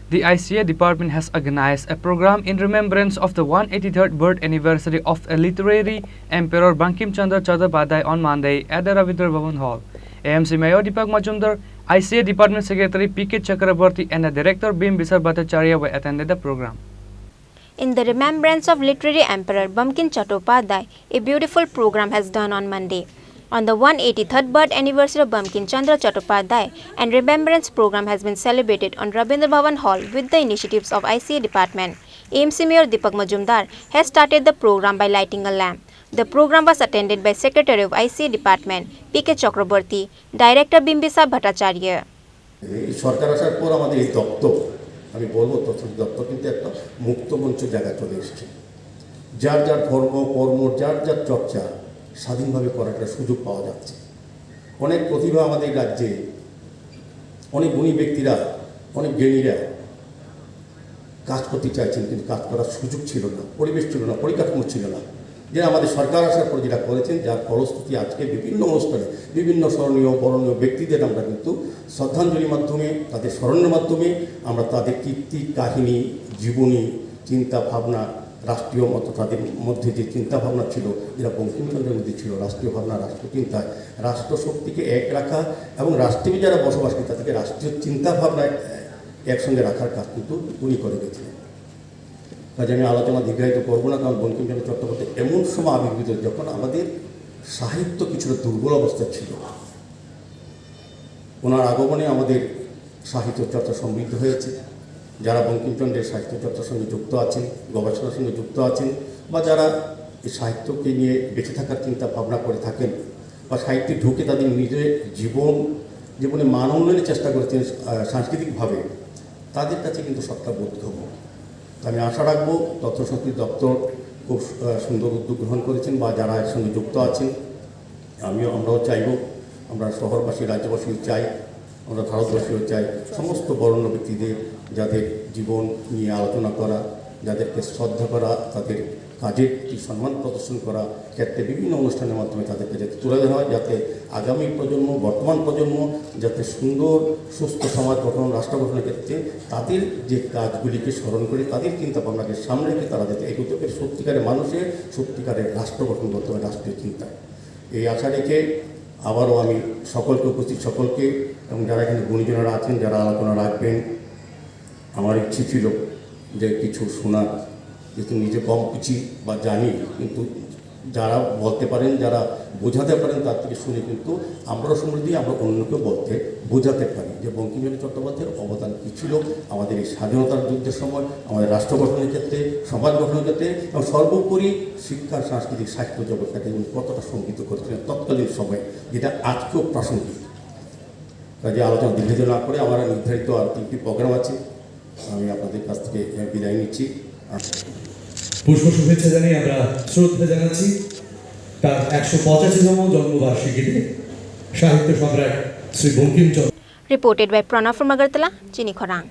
The ICA Department has organized a program in remembrance of the 183rd birth anniversary of a literary emperor Bankim Chandra Chattopadhyay on Monday at the Rabindra Bhavan Hall. AMC Mayor Deepak Majumdar, ICA Department Secretary P.K. Chakraborty and the Director Bhim Bisar Bhattacharya attended the program. In the remembrance of literary emperor Bankim Chattopadhyay, a beautiful program has done on Monday. On the 183rd birth anniversary of Bankim Chandra Chattopadhyay, and remembrance program has been celebrated on Rabindra Bhavan Hall with the initiatives of ICA Department. AMC Mayor Deepak Majumdar has started the program by lighting a lamp. The program was attended by Secretary of ICA Department P.K. Chakraborty, Director Bhim Bisar Bhattacharya. সরকার আসার পর আমাদের এই দপ্তর আমি বলবো তথ্য দপ্তর কিন্তু একটা মুক্তমঞ্চ জায়গায় চলে এসেছে যার যার ধর্ম কর্ম যার যার চর্চা স্বাধীনভাবে করার একটা সুযোগ পাওয়া যাচ্ছে অনেক প্রতিভা আমাদের রাজ্যে অনেক গুণী ব্যক্তিরা অনেক জ্ঞানীরা কাজ করতে চাইছেন কিন্তু কাজ করার সুযোগ ছিল না পরিবেশ ছিল না পরিকাঠামো ছিল না যে আমাদের সরকার আসার পর যেটা করেছেন যার ফলশ্রুতি আজকে বিভিন্ন অনুষ্ঠানে বিভিন্ন স্মরণীয় বরণীয় ব্যক্তিদের আমরা কিন্তু শ্রদ্ধাঞ্জলির মাধ্যমে তাদের স্মরণের মাধ্যমে আমরা তাদের কীর্তি কাহিনী জীবনী চিন্তা ভাবনা রাষ্ট্রীয় মতো তাদের মধ্যে যে চিন্তাভাবনা ছিল যেটা বঙ্কিমচন্দ্রের মধ্যে ছিল রাষ্ট্রীয় ভাবনা রাষ্ট্রচিন্তায় রাষ্ট্রশক্তিকে এক রাখা এবং রাষ্ট্রে যারা বসবাস করে তাদেরকে রাষ্ট্রীয় চিন্তাভাবনায় একসঙ্গে রাখার কাজ কিন্তু উনি করে গেছিলেন কাজে আমি আলোচনা দীর্ঘায়িত করবো না কারণ বঙ্কিমচন্দ্র চট্টোপাধ্যায় এমন সময় আবির্ভূত যখন আমাদের সাহিত্য কিছুটা দুর্বল অবস্থা ছিল ওনার আগমনে আমাদের সাহিত্য চর্চা সমৃদ্ধ হয়েছে যারা বঙ্কিমচন্দ্রের সাহিত্য চর্চার সঙ্গে যুক্ত আছেন গবেষণার সঙ্গে যুক্ত আছেন বা যারা এই সাহিত্যকে নিয়ে বেঁচে থাকার চিন্তা ভাবনা করে থাকেন বা সাহিত্যে ঢুকে তাদের নিজের জীবনে মান উন্নয়নের চেষ্টা করেছেন সাংস্কৃতিকভাবে তাদের কাছে কিন্তু সবটা বোধগম্য আমি আশা রাখবো তথ্য সংস্কৃতি দপ্তর খুব সুন্দর উদ্যোগ গ্রহণ করেছেন বা যারা এর সঙ্গে যুক্ত আছেন আমরাও চাইব আমরা শহরবাসী রাজ্যবাসীও চাই আমরা ভারতবাসীও চাই সমস্ত বরেণ্য ব্যক্তিদের যাদের জীবন নিয়ে আলোচনা করা যাদেরকে শ্রদ্ধা করা তাদের কাজের সম্মান প্রদর্শন করা ক্ষেত্রে বিভিন্ন অনুষ্ঠানের মাধ্যমে তাদেরকে যাতে তুলে ধরা হয় যাতে আগামী প্রজন্ম বর্তমান প্রজন্ম যাতে সুন্দর সুস্থ সমাজ গঠন রাষ্ট্র গঠনের ক্ষেত্রে তাদের যে কাজগুলিকে স্মরণ করে তাদের চিন্তাভাবনাকে সামনে রেখে তারা যাতে এগোতে পারে সত্যিকারের মানুষের সত্যিকারের রাষ্ট্র গঠন করতে হবে রাষ্ট্রীয় চিন্তায় এই আশা রেখে আবারও আমি সকলকে উপস্থিত সকলকে এবং যারা এখানে গুণীজনেরা আছেন যারা আলোচনা রাখবেন আমার ইচ্ছে ছিল যে কিছু শোনার যেহেতু নিজে কম কিছু বা জানি কিন্তু যারা বলতে পারেন যারা বোঝাতে পারেন তার থেকে শুনে কিন্তু আমরাও সমৃদ্ধি আমরা অন্যকে বলতে বোঝাতে পারি যে বঙ্কিমচন্দ্র চট্টোপাধ্যায়ের অবদান কী ছিল আমাদের এই স্বাধীনতার যুদ্ধের সময় আমাদের রাষ্ট্র গঠনের ক্ষেত্রে সমাজ গঠনের ক্ষেত্রে এবং সর্বোপরি শিক্ষা সাংস্কৃতিক সাহিত্য জগৎটাকে উনি কতটা সংগীত করেছিলেন তৎকালীন সময়ে যেটা আজকেও প্রাসঙ্গিক কাজে আলোচনা দীর্ঘ না করে আমার নির্ধারিত আর 3টি প্রোগ্রাম আছে আমি আপনাদের কাছ থেকে বিদায় নিচ্ছি পুষ্প শুভেচ্ছা জানিয়ে আমরা শ্রদ্ধা জানাচ্ছি তার 185তম জন্মবার্ষিকীতে সাহিত্য সম্রাট Shri Bankimchandra. Reported by Pranav from Agartala, Chini Khorang.